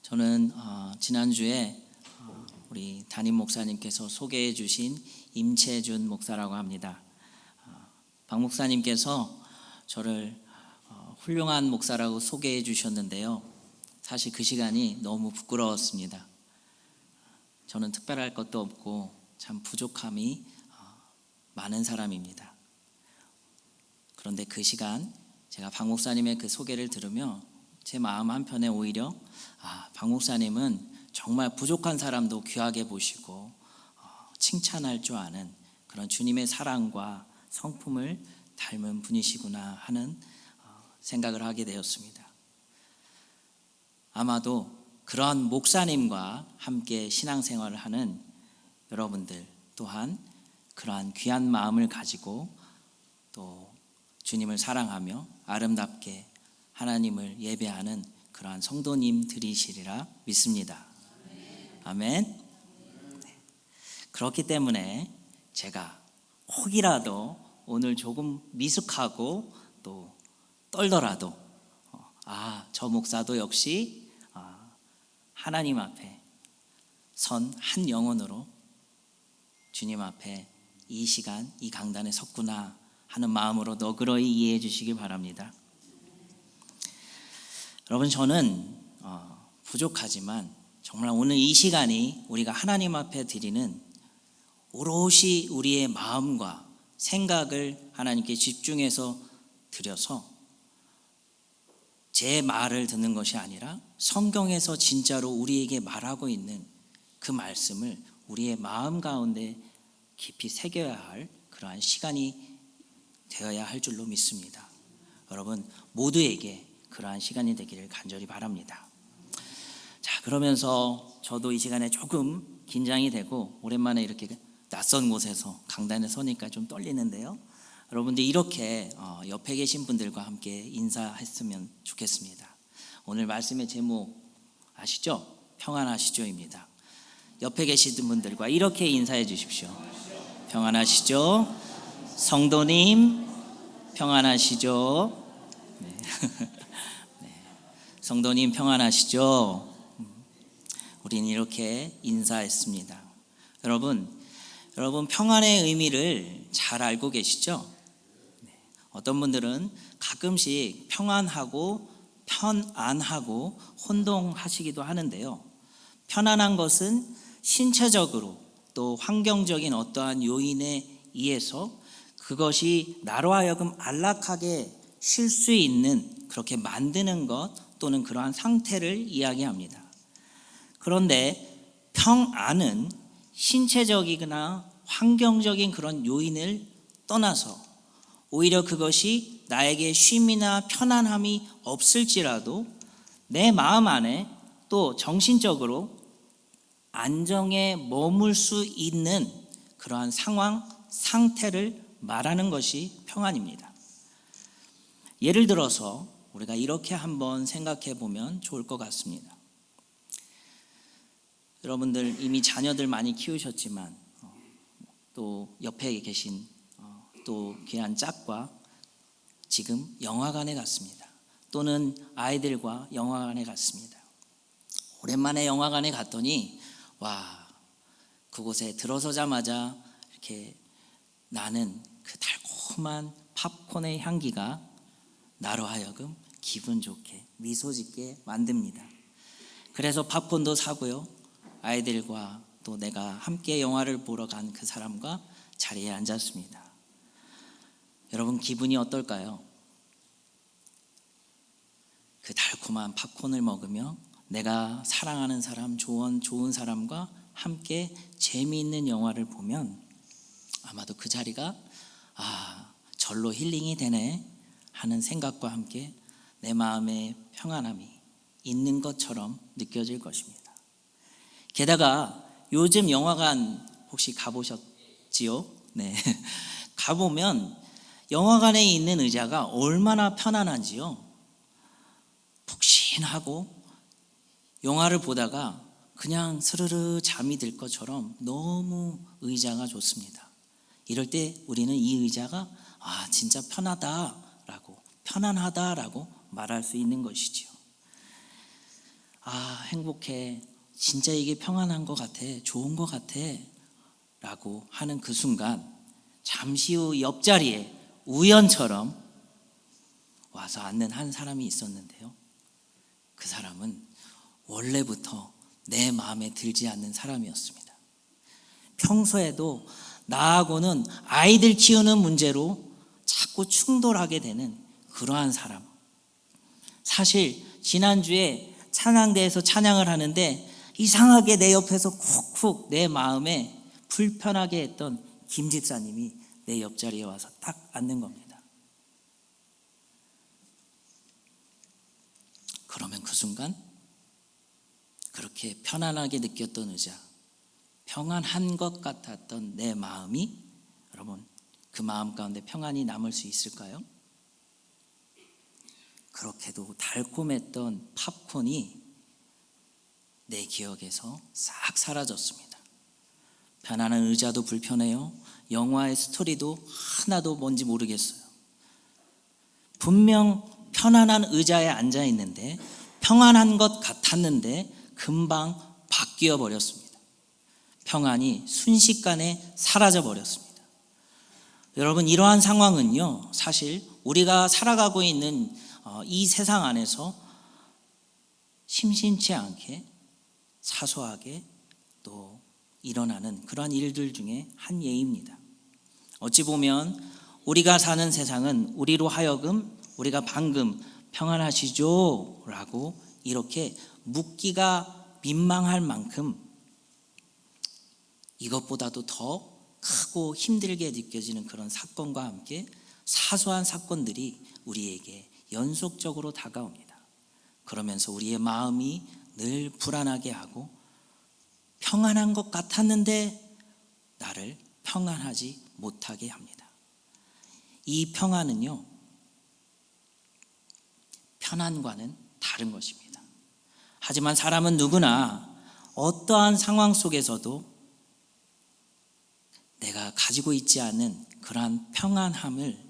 저는 지난주에 우리 담임 목사님께서 소개해 주신 임채준 목사라고 합니다. 박 목사님께서 저를 훌륭한 목사라고 소개해 주셨는데요. 사실 그 시간이 너무 부끄러웠습니다. 저는 특별할 것도 없고 참 부족함이 많은 사람입니다. 그런데 그 시간 제가 박 목사님의 그 소개를 들으며 제 마음 한편에 오히려 박 목사님은 정말 부족한 사람도 귀하게 보시고 칭찬할 줄 아는 그런 주님의 사랑과 성품을 닮은 분이시구나 하는 생각을 하게 되었습니다. 아마도 그러한 목사님과 함께 신앙생활을 하는 여러분들 또한 그러한 귀한 마음을 가지고 또 주님을 사랑하며 아름답게 하나님을 예배하는 그러한 성도님들이시리라 믿습니다. 아멘. 네. 그렇기 때문에 제가 혹이라도 오늘 조금 미숙하고 또 떨더라도 저 목사도 역시 하나님 앞에 선 한 영혼으로 주님 앞에 이 시간 이 강단에 섰구나 하는 마음으로 너그러이 이해해 주시기 바랍니다. 여러분, 저는 부족하지만 정말 오늘 이 시간이 우리가 하나님 앞에 드리는 오롯이 우리의 마음과 생각을 하나님께 집중해서 드려서 제 말을 듣는 것이 아니라 성경에서 진짜로 우리에게 말하고 있는 그 말씀을 우리의 마음 가운데 깊이 새겨야 할 그러한 시간이 되어야 할 줄로 믿습니다. 여러분 모두에게 그러한 시간이 되기를 간절히 바랍니다. 자, 그러면서 저도 이 시간에 조금 긴장이 되고 오랜만에 이렇게 낯선 곳에서 강단에 서니까 좀 떨리는데요. 여러분들 이렇게 옆에 계신 분들과 함께 인사했으면 좋겠습니다. 오늘 말씀의 제목 아시죠? 평안하시죠입니다. 옆에 계시는 분들과 이렇게 인사해 주십시오. 평안하시죠? 성도님 평안하시죠? 네. 성도님 평안하시죠? 우리는 이렇게 인사했습니다. 여러분 평안의 의미를 잘 알고 계시죠? 어떤 분들은 가끔씩 평안하고 편안하고 혼동하시기도 하는데요. 편안한 것은 신체적으로 또 환경적인 어떠한 요인에 의해서 그것이 나로 하여금 안락하게 쉴 수 있는 그렇게 만드는 것 또는 그러한 상태를 이야기합니다. 그런데 평안은 신체적이거나 환경적인 그런 요인을 떠나서 오히려 그것이 나에게 쉼이나 편안함이 없을지라도 내 마음 안에 또 정신적으로 안정에 머물 수 있는 그러한 상황, 상태를 말하는 것이 평안입니다. 예를 들어서 우리가 이렇게 한번 생각해 보면 좋을 것 같습니다. 여러분들 이미 자녀들 많이 키우셨지만 또 옆에 계신 또 귀한 짝과 지금 영화관에 갔습니다. 또는 아이들과 영화관에 갔습니다. 오랜만에 영화관에 갔더니 그곳에 들어서자마자 이렇게 나는 그 달콤한 팝콘의 향기가 나로 하여금 기분 좋게 미소 짓게 만듭니다. 그래서 팝콘도 사고요. 아이들과 또 내가 함께 영화를 보러 간 그 사람과 자리에 앉았습니다. 여러분 기분이 어떨까요? 그 달콤한 팝콘을 먹으며 내가 사랑하는 사람, 좋은 사람과 함께 재미있는 영화를 보면 아마도 그 자리가 절로 힐링이 되네 하는 생각과 함께 내 마음에 평안함이 있는 것처럼 느껴질 것입니다. 게다가 요즘 영화관 혹시 가보셨지요? 네. 가보면 영화관에 있는 의자가 얼마나 편안한지요. 푹신하고 영화를 보다가 그냥 스르르 잠이 들 것처럼 너무 의자가 좋습니다. 이럴 때 우리는 이 의자가 진짜 편안하다라고 말할 수 있는 것이지요. 행복해. 진짜 이게 평안한 것 같아. 좋은 것 같아. 라고 하는 그 순간 잠시 후 옆자리에 우연처럼 와서 앉는 한 사람이 있었는데요. 그 사람은 원래부터 내 마음에 들지 않는 사람이었습니다. 평소에도 나하고는 아이들 키우는 문제로 자꾸 충돌하게 되는 그러한 사람. 사실 지난주에 찬양대에서 찬양을 하는데 이상하게 내 옆에서 쿡쿡 내 마음에 불편하게 했던 김 집사님이 내 옆자리에 와서 딱 앉는 겁니다. 그러면 그 순간 그렇게 편안하게 느꼈던 의자, 평안한 것 같았던 내 마음이, 여러분, 그 마음 가운데 평안이 남을 수 있을까요? 그렇게도 달콤했던 팝콘이 내 기억에서 싹 사라졌습니다. 편안한 의자도 불편해요. 영화의 스토리도 하나도 뭔지 모르겠어요. 분명 편안한 의자에 앉아 있는데 평안한 것 같았는데 금방 바뀌어 버렸습니다. 평안이 순식간에 사라져 버렸습니다. 여러분, 이러한 상황은요, 사실 우리가 살아가고 있는 이 세상 안에서 심심치 않게 사소하게 또 일어나는 그러한 일들 중에 한 예입니다. 어찌 보면 우리가 사는 세상은 우리로 하여금 우리가 방금 평안하시죠? 라고 이렇게 묻기가 민망할 만큼 이것보다도 더 크고 힘들게 느껴지는 그런 사건과 함께 사소한 사건들이 우리에게 연속적으로 다가옵니다. 그러면서 우리의 마음이 늘 불안하게 하고 평안한 것 같았는데 나를 평안하지 못하게 합니다. 이 평안은요, 편안과는 다른 것입니다. 하지만 사람은 누구나 어떠한 상황 속에서도 내가 가지고 있지 않은 그러한 평안함을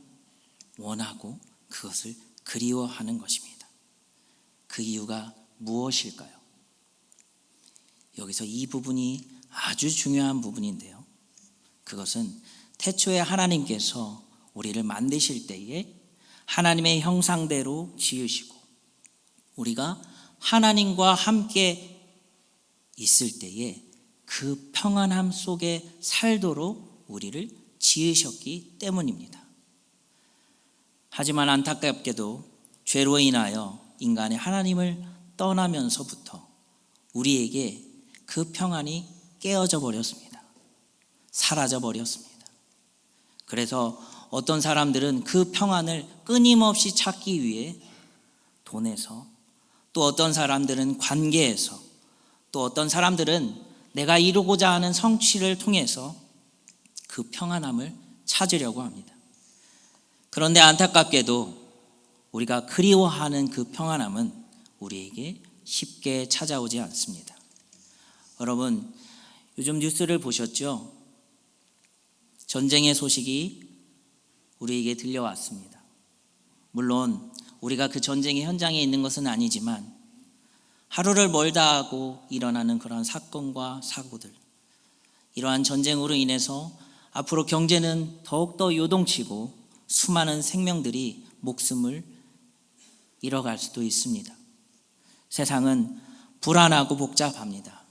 원하고 그것을 그리워하는 것입니다. 그 이유가 무엇일까요? 여기서 이 부분이 아주 중요한 부분인데요. 그것은 태초에 하나님께서 우리를 만드실 때에 하나님의 형상대로 지으시고 우리가 하나님과 함께 있을 때에 그 평안함 속에 살도록 우리를 지으셨기 때문입니다. 하지만 안타깝게도 죄로 인하여 인간이 하나님을 떠나면서부터 우리에게 그 평안이 깨어져 버렸습니다. 사라져 버렸습니다. 그래서 어떤 사람들은 그 평안을 끊임없이 찾기 위해 돈에서, 또 어떤 사람들은 관계에서, 또 어떤 사람들은 내가 이루고자 하는 성취를 통해서 그 평안함을 찾으려고 합니다. 그런데 안타깝게도 우리가 그리워하는 그 평안함은 우리에게 쉽게 찾아오지 않습니다. 여러분, 요즘 뉴스를 보셨죠? 전쟁의 소식이 우리에게 들려왔습니다. 물론 우리가 그 전쟁의 현장에 있는 것은 아니지만 하루를 멀다 하고 일어나는 그런 사건과 사고들, 이러한 전쟁으로 인해서 앞으로 경제는 더욱더 요동치고 수많은 생명들이 목숨을 잃어갈 수도 있습니다. 세상은 불안하고 복잡합니다.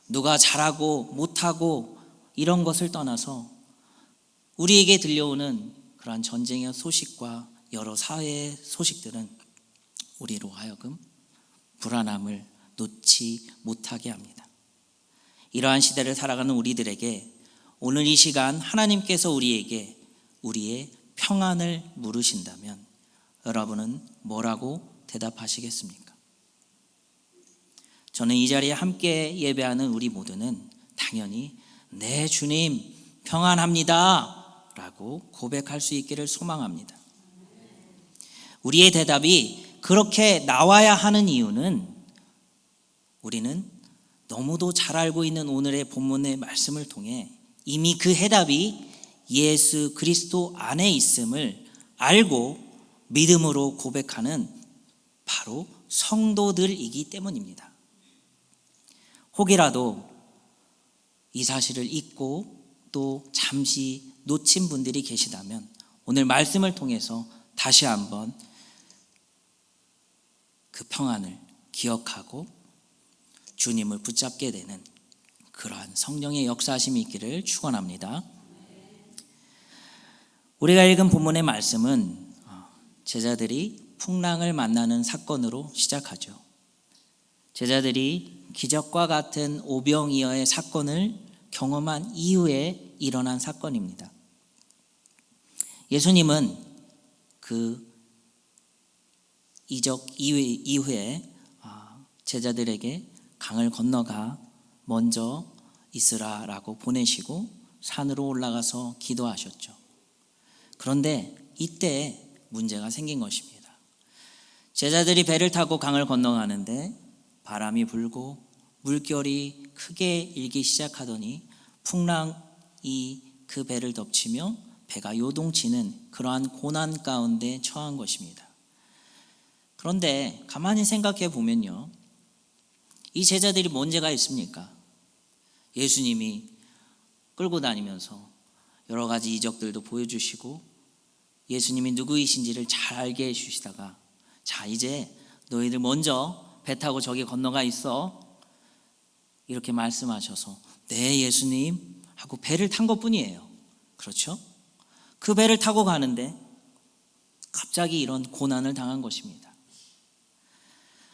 누가 잘하고 못하고 이런 것을 떠나서 우리에게 들려오는 그러한 전쟁의 소식과 여러 사회의 소식들은 우리로 하여금 불안함을 놓지 못하게 합니다. 이러한 시대를 살아가는 우리들에게 오늘 이 시간 하나님께서 우리에게 우리의 평안을 물으신다면 여러분은 뭐라고 대답하시겠습니까? 저는 이 자리에 함께 예배하는 우리 모두는 당연히 네, 주님 평안합니다 라고 고백할 수 있기를 소망합니다. 우리의 대답이 그렇게 나와야 하는 이유는 우리는 너무도 잘 알고 있는 오늘의 본문의 말씀을 통해 이미 그 해답이 예수 그리스도 안에 있음을 알고 믿음으로 고백하는 바로 성도들이기 때문입니다. 혹이라도 이 사실을 잊고 또 잠시 놓친 분들이 계시다면 오늘 말씀을 통해서 다시 한번 그 평안을 기억하고 주님을 붙잡게 되는 그러한 성령의 역사하심이 있기를 축원합니다. 우리가 읽은 본문의 말씀은 제자들이 풍랑을 만나는 사건으로 시작하죠. 제자들이 기적과 같은 오병이어의 사건을 경험한 이후에 일어난 사건입니다. 예수님은 그 이적 이후에 제자들에게 강을 건너가 먼저 있으라라고 보내시고 산으로 올라가서 기도하셨죠. 그런데 이때 문제가 생긴 것입니다. 제자들이 배를 타고 강을 건너가는데 바람이 불고 물결이 크게 일기 시작하더니 풍랑이 그 배를 덮치며 배가 요동치는 그러한 고난 가운데 처한 것입니다. 그런데 가만히 생각해 보면요, 이 제자들이 문제가 있습니까? 예수님이 끌고 다니면서 여러 가지 이적들도 보여주시고 예수님이 누구이신지를 잘 알게 해주시다가 자, 이제 너희들 먼저 배 타고 저기 건너가 있어, 이렇게 말씀하셔서 네 예수님 하고 배를 탄 것뿐이에요. 그렇죠? 그 배를 타고 가는데 갑자기 이런 고난을 당한 것입니다.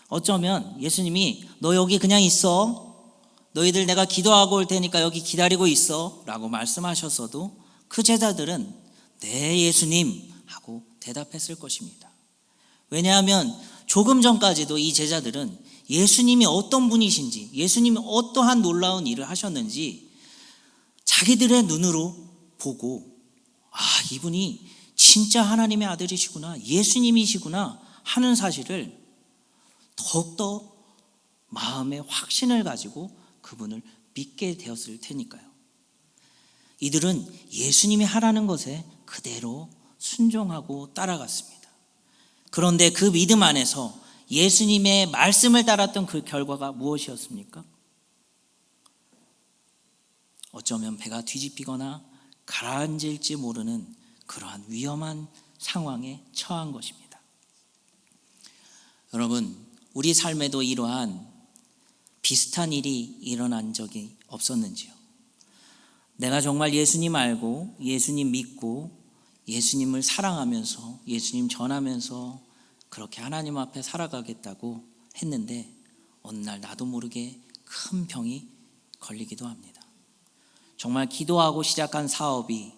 어쩌면 예수님이 너 여기 그냥 있어, 너희들 내가 기도하고 올 테니까 여기 기다리고 있어 라고 말씀하셨어도 그 제자들은 네 예수님 하고 대답했을 것입니다. 왜냐하면 조금 전까지도 이 제자들은 예수님이 어떤 분이신지, 예수님이 어떠한 놀라운 일을 하셨는지 자기들의 눈으로 보고 이분이 진짜 하나님의 아들이시구나, 예수님이시구나 하는 사실을 더욱더 마음의 확신을 가지고 그분을 믿게 되었을 테니까요. 이들은 예수님이 하라는 것에 그대로 순종하고 따라갔습니다. 그런데 그 믿음 안에서 예수님의 말씀을 따랐던 그 결과가 무엇이었습니까? 어쩌면 배가 뒤집히거나 가라앉을지 모르는 그러한 위험한 상황에 처한 것입니다. 여러분, 우리 삶에도 이러한 비슷한 일이 일어난 적이 없었는지요? 내가 정말 예수님 알고 예수님 믿고 예수님을 사랑하면서 예수님 전하면서 그렇게 하나님 앞에 살아가겠다고 했는데 어느 날 나도 모르게 큰 병이 걸리기도 합니다. 정말 기도하고 시작한 사업이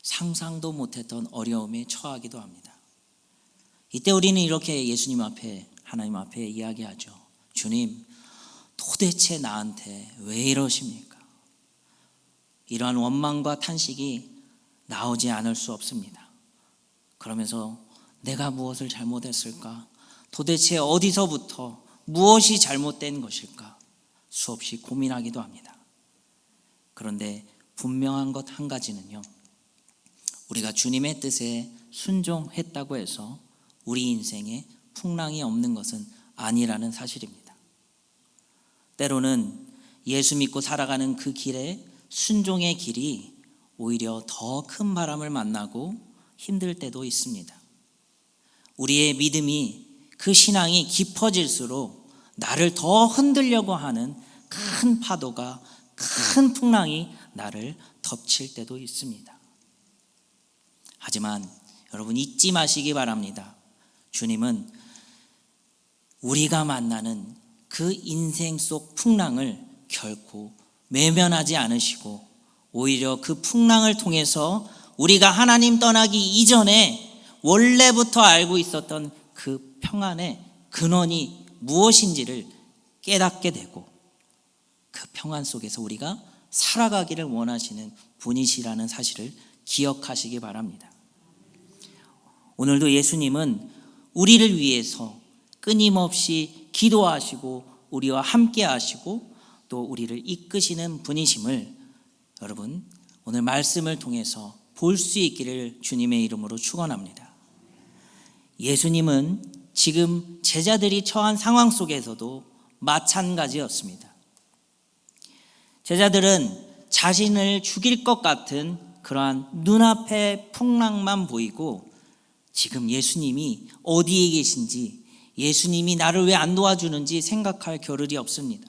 상상도 못했던 어려움에 처하기도 합니다. 이때 우리는 이렇게 예수님 앞에, 하나님 앞에 이야기하죠. 주님, 도대체 나한테 왜 이러십니까? 이러한 원망과 탄식이 나오지 않을 수 없습니다. 그러면서 내가 무엇을 잘못했을까? 도대체 어디서부터 무엇이 잘못된 것일까? 수없이 고민하기도 합니다. 그런데 분명한 것 한 가지는요, 우리가 주님의 뜻에 순종했다고 해서 우리 인생에 풍랑이 없는 것은 아니라는 사실입니다. 때로는 예수 믿고 살아가는 그 길에 순종의 길이 오히려 더 큰 바람을 만나고 힘들 때도 있습니다. 우리의 믿음이, 그 신앙이 깊어질수록 나를 더 흔들려고 하는 큰 파도가, 큰 풍랑이 나를 덮칠 때도 있습니다. 하지만 여러분 잊지 마시기 바랍니다. 주님은 우리가 만나는 그 인생 속 풍랑을 결코 외면하지 않으시고 오히려 그 풍랑을 통해서 우리가 하나님 떠나기 이전에 원래부터 알고 있었던 그 평안의 근원이 무엇인지를 깨닫게 되고 그 평안 속에서 우리가 살아가기를 원하시는 분이시라는 사실을 기억하시기 바랍니다. 오늘도 예수님은 우리를 위해서 끊임없이 기도하시고 우리와 함께 하시고 또 우리를 이끄시는 분이심을 여러분 오늘 말씀을 통해서 볼 수 있기를 주님의 이름으로 축원합니다. 예수님은 지금 제자들이 처한 상황 속에서도 마찬가지였습니다. 제자들은 자신을 죽일 것 같은 그러한 눈앞의 풍랑만 보이고 지금 예수님이 어디에 계신지, 예수님이 나를 왜 안 도와주는지 생각할 겨를이 없습니다.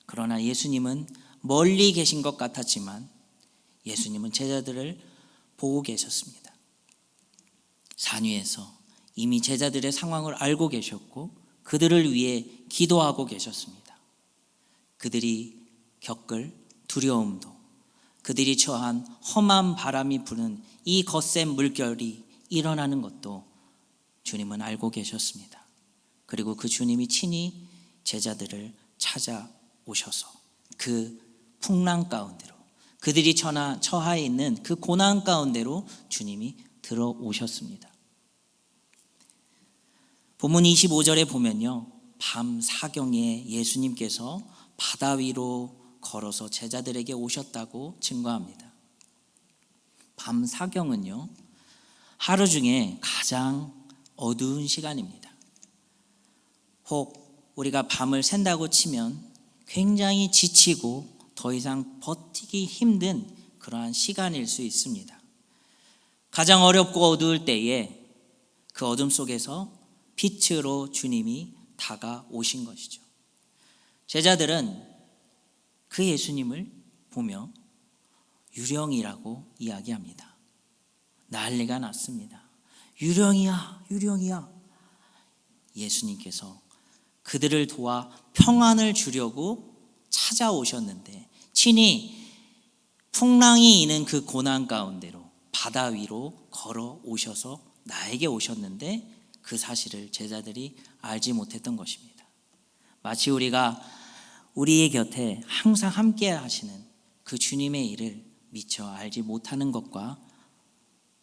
그러나 예수님은 멀리 계신 것 같았지만 예수님은 제자들을 보고 계셨습니다. 산 위에서 이미 제자들의 상황을 알고 계셨고 그들을 위해 기도하고 계셨습니다. 그들이 겪을 두려움도, 그들이 처한 험한 바람이 부는 이 거센 물결이 일어나는 것도 주님은 알고 계셨습니다. 그리고 그 주님이 친히 제자들을 찾아오셔서 그 풍랑 가운데로, 그들이 처하에 있는 그 고난 가운데로 주님이 들어오셨습니다. 본문 25절에 보면요, 밤 사경에 예수님께서 바다 위로 걸어서 제자들에게 오셨다고 증거합니다. 밤 사경은요, 하루 중에 가장 어두운 시간입니다. 혹 우리가 밤을 샌다고 치면 굉장히 지치고 더 이상 버티기 힘든 그러한 시간일 수 있습니다. 가장 어렵고 어두울 때에 그 어둠 속에서 빛으로 주님이 다가오신 것이죠. 제자들은 그 예수님을 보며 유령이라고 이야기합니다. 난리가 났습니다. 유령이야, 유령이야. 예수님께서 그들을 도와 평안을 주려고 찾아오셨는데 친히 풍랑이 있는 그 고난 가운데로 바다 위로 걸어오셔서 나에게 오셨는데 그 사실을 제자들이 알지 못했던 것입니다. 마치 우리가 우리의 곁에 항상 함께 하시는 그 주님의 일을 미처 알지 못하는 것과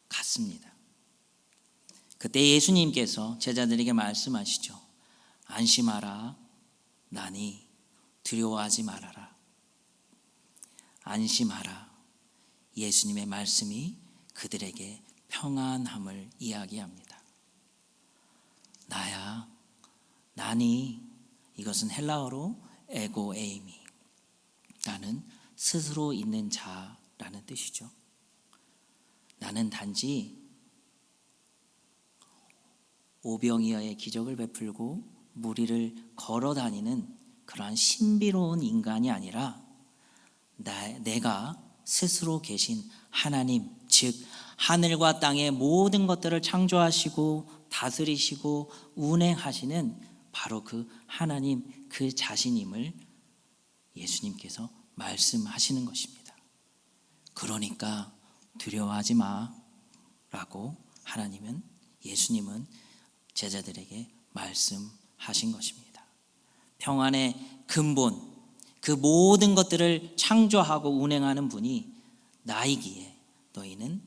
같습니다. 그때 예수님께서 제자들에게 말씀하시죠. 안심하라, 나니 두려워하지 말아라. 안심하라. 예수님의 말씀이 그들에게 평안함을 이야기합니다. 나야, 나니, 이것은 헬라어로 에고 에이미, 나는 스스로 있는 자라는 뜻이죠. 나는 단지 오병이어의 기적을 베풀고 무리를 걸어 다니는 그러한 신비로운 인간이 아니라 내가 스스로 계신 하나님, 즉 하늘과 땅의 모든 것들을 창조하시고 다스리시고 운행하시는 바로 그 하나님 그 자신임을 예수님께서 말씀하시는 것입니다. 그러니까 두려워하지 마라고 예수님은 제자들에게 말씀하신 것입니다. 평안의 근본, 그 모든 것들을 창조하고 운행하는 분이 나이기에 너희는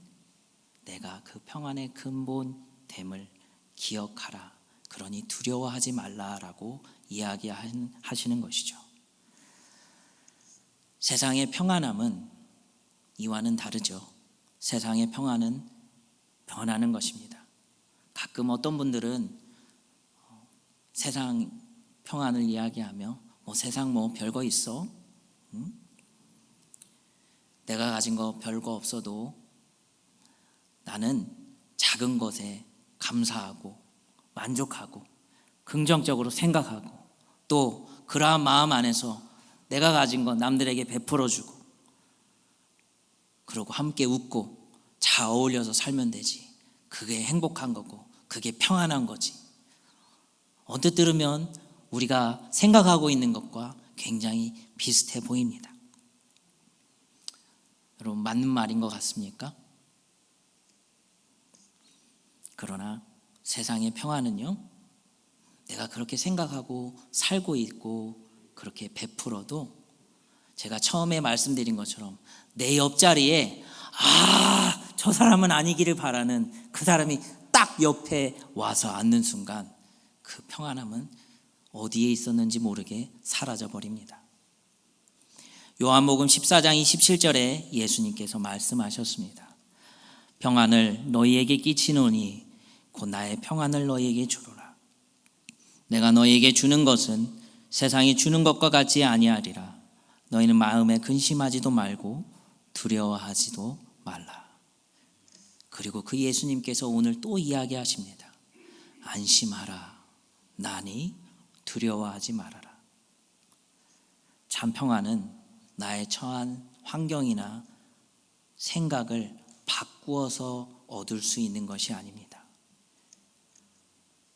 내가 그 평안의 근본됨을 기억하라. 그러니 두려워하지 말라라고 이야기하시는 것이죠. 세상의 평안함은 이와는 다르죠. 세상의 평안은 변하는 것입니다. 가끔 어떤 분들은 세상 평안을 이야기하며 세상 별거 있어? 응? 내가 가진 거 별거 없어도 나는 작은 것에 감사하고 만족하고 긍정적으로 생각하고 또 그러한 마음 안에서 내가 가진 거 남들에게 베풀어주고 그러고 함께 웃고 잘 어울려서 살면 되지. 그게 행복한 거고 그게 평안한 거지. 언뜻 들으면 우리가 생각하고 있는 것과 굉장히 비슷해 보입니다. 여러분, 맞는 말인 것 같습니까? 그러나 세상의 평안은요, 내가 그렇게 생각하고 살고 있고 그렇게 베풀어도 제가 처음에 말씀드린 것처럼 내 옆자리에 저 사람은 아니기를 바라는 그 사람이 딱 옆에 와서 앉는 순간 그 평안함은 어디에 있었는지 모르게 사라져 버립니다. 요한복음 14장 27절에 예수님께서 말씀하셨습니다. 평안을 너희에게 끼치노니 곧 나의 평안을 너희에게 주노라. 내가 너희에게 주는 것은 세상이 주는 것과 같지 아니하리라. 너희는 마음에 근심하지도 말고 두려워하지도 말라. 그리고 그 예수님께서 오늘 또 이야기하십니다. 안심하라. 나니 두려워하지 말아라. 참 평안은 나의 처한 환경이나 생각을 바꾸어서 얻을 수 있는 것이 아닙니다.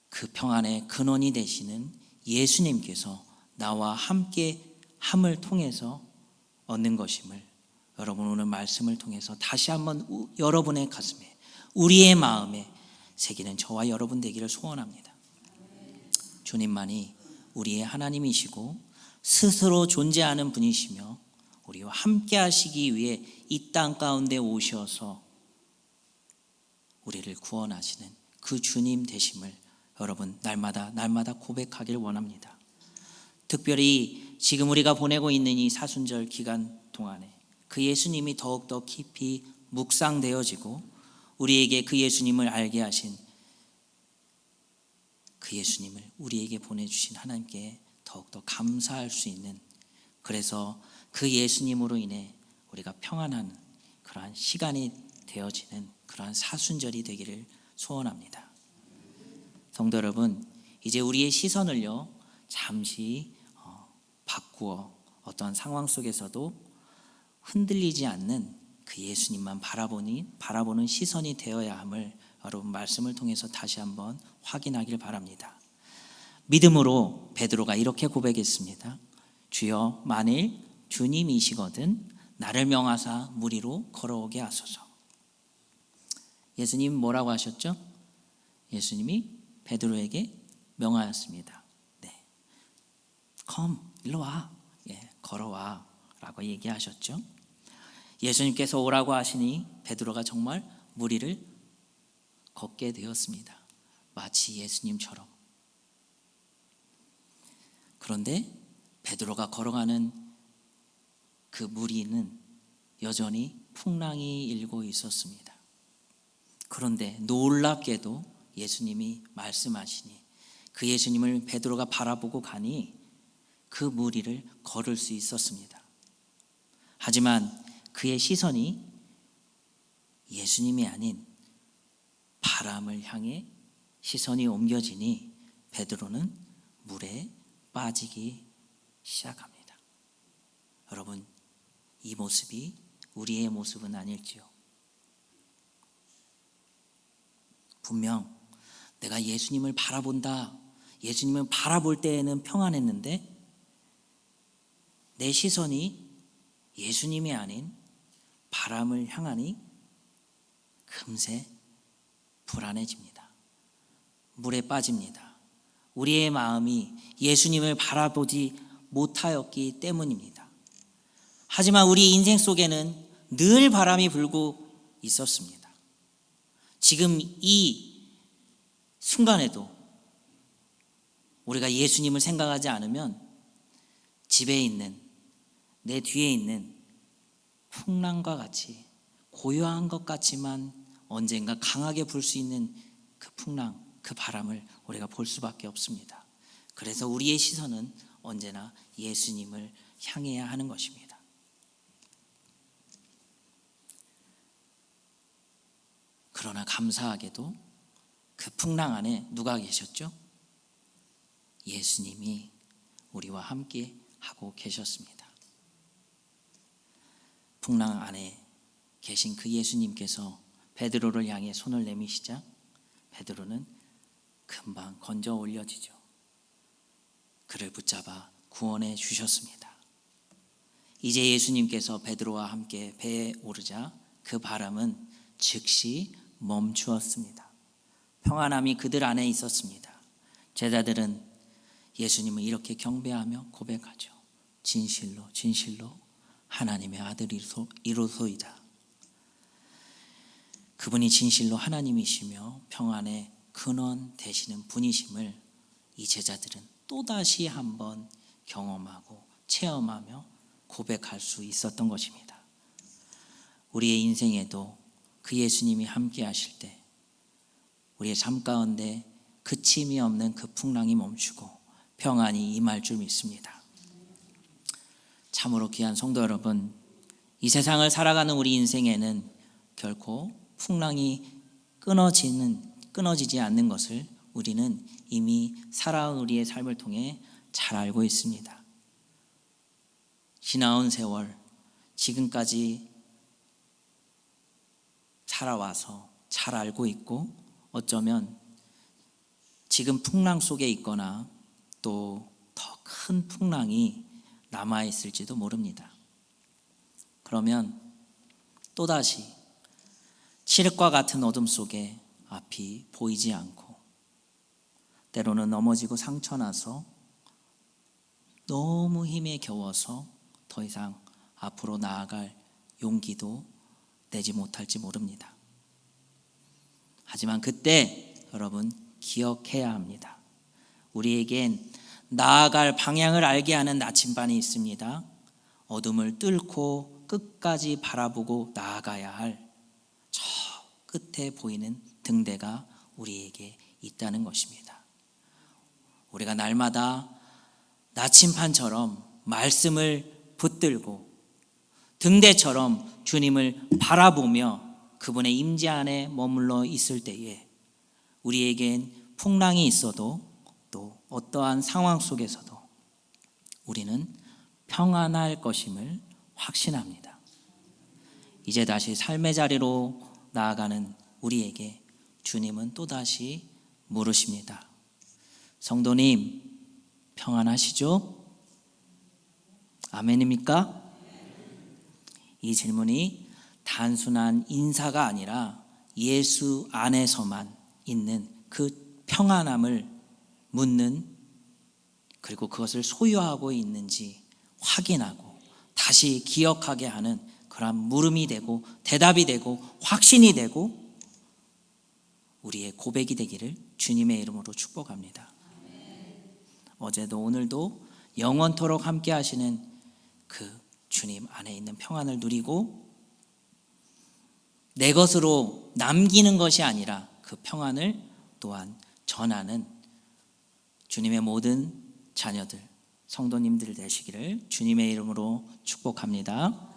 그 평안의 근원이 되시는 예수님께서 나와 함께 함을 통해서 얻는 것임을 여러분 오늘 말씀을 통해서 다시 한번 여러분의 가슴에 우리의 마음에 새기는 저와 여러분 되기를 소원합니다. 주님만이 우리의 하나님이시고 스스로 존재하는 분이시며 우리와 함께 하시기 위해 이 땅 가운데 오셔서 우리를 구원하시는 그 주님 되심을 여러분 날마다 고백하길 원합니다. 특별히 지금 우리가 보내고 있는 이 사순절 기간 동안에 그 예수님이 더욱더 깊이 묵상되어지고 우리에게 그 예수님을 알게 하신 그 예수님을 우리에게 보내주신 하나님께 더욱더 감사할 수 있는, 그래서 그 예수님으로 인해 우리가 평안한 그러한 시간이 되어지는 그러한 사순절이 되기를 소원합니다. 성도 여러분, 이제 우리의 시선을요 잠시 바꾸어 어떠한 상황 속에서도 흔들리지 않는 그 예수님만 바라보는 시선이 되어야 함을 여러분 말씀을 통해서 다시 한번 확인하길 바랍니다. 믿음으로 베드로가 이렇게 고백했습니다. 주여, 만일 주님이시거든 나를 명하사 물 위로 걸어오게 하소서. 예수님 뭐라고 하셨죠? 예수님이 베드로에게 명하였습니다. 네, come, 일로 와, 걸어와 라고 얘기하셨죠. 예수님께서 오라고 하시니 베드로가 정말 물 위를 걷게 되었습니다. 마치 예수님처럼. 그런데 베드로가 걸어가는 그 물 위는 여전히 풍랑이 일고 있었습니다. 그런데 놀랍게도 예수님이 말씀하시니 그 예수님을 베드로가 바라보고 가니 그 물 위를 걸을 수 있었습니다. 하지만 그의 시선이 예수님이 아닌 바람을 향해 시선이 옮겨지니 베드로는 물에 빠지기 시작합니다. 여러분, 이 모습이 우리의 모습은 아닐지요? 분명 내가 예수님을 바라본다, 예수님을 바라볼 때에는 평안했는데 내 시선이 예수님이 아닌 바람을 향하니 금세 불안해집니다. 물에 빠집니다. 우리의 마음이 예수님을 바라보지 못하였기 때문입니다. 하지만 우리 인생 속에는 늘 바람이 불고 있었습니다. 지금 이 순간에도 우리가 예수님을 생각하지 않으면 집에 있는, 내 뒤에 있는 풍랑과 같이 고요한 것 같지만 언젠가 강하게 불 수 있는 그 풍랑, 그 바람을 우리가 볼 수밖에 없습니다. 그래서 우리의 시선은 언제나 예수님을 향해야 하는 것입니다. 그러나 감사하게도 그 풍랑 안에 누가 계셨죠? 예수님이 우리와 함께 하고 계셨습니다. 풍랑 안에 계신 그 예수님께서 베드로를 향해 손을 내미시자 베드로는 금방 건져 올려지죠. 그를 붙잡아 구원해 주셨습니다. 이제 예수님께서 베드로와 함께 배에 오르자 그 바람은 즉시 멈추었습니다. 평안함이 그들 안에 있었습니다. 제자들은 예수님을 이렇게 경배하며 고백하죠. 진실로 진실로 하나님의 아들이로소이다. 그분이 진실로 하나님이시며 평안의 근원 되시는 분이심을 이 제자들은 또다시 한번 경험하고 체험하며 고백할 수 있었던 것입니다. 우리의 인생에도 그 예수님이 함께 하실 때 우리의 삶 가운데 그침이 없는 그 풍랑이 멈추고 평안이 임할 줄 믿습니다. 참으로 귀한 성도 여러분, 이 세상을 살아가는 우리 인생에는 결코 풍랑이 끊어지지 않는 것을 우리는 이미 살아온 우리의 삶을 통해 잘 알고 있습니다. 지나온 세월, 지금까지 살아와서 잘 알고 있고, 어쩌면 지금 풍랑 속에 있거나 또 더 큰 풍랑이 남아있을지도 모릅니다. 그러면 또다시 칠흑과 같은 어둠 속에 앞이 보이지 않고, 때로는 넘어지고 상처나서 너무 힘에 겨워서 더 이상 앞으로 나아갈 용기도 내지 못할지 모릅니다. 하지만 그때 여러분 기억해야 합니다. 우리에겐 나아갈 방향을 알게 하는 나침반이 있습니다. 어둠을 뚫고 끝까지 바라보고 나아가야 할 저 끝에 보이는 등대가 우리에게 있다는 것입니다. 우리가 날마다 나침반처럼 말씀을 붙들고 등대처럼 주님을 바라보며 그분의 임재 안에 머물러 있을 때에 우리에겐 풍랑이 있어도 또 어떠한 상황 속에서도 우리는 평안할 것임을 확신합니다. 이제 다시 삶의 자리로 나아가는 우리에게 주님은 또다시 물으십니다. 성도님, 평안하시죠? 아멘입니까? 이 질문이 단순한 인사가 아니라 예수 안에서만 있는 그 평안함을 묻는, 그리고 그것을 소유하고 있는지 확인하고 다시 기억하게 하는 그러한 물음이 되고 대답이 되고 확신이 되고 우리의 고백이 되기를 주님의 이름으로 축복합니다. 어제도 오늘도 영원토록 함께 하시는 그 주님 안에 있는 평안을 누리고 내 것으로 남기는 것이 아니라 그 평안을 또한 전하는 주님의 모든 자녀들, 성도님들 되시기를 주님의 이름으로 축복합니다.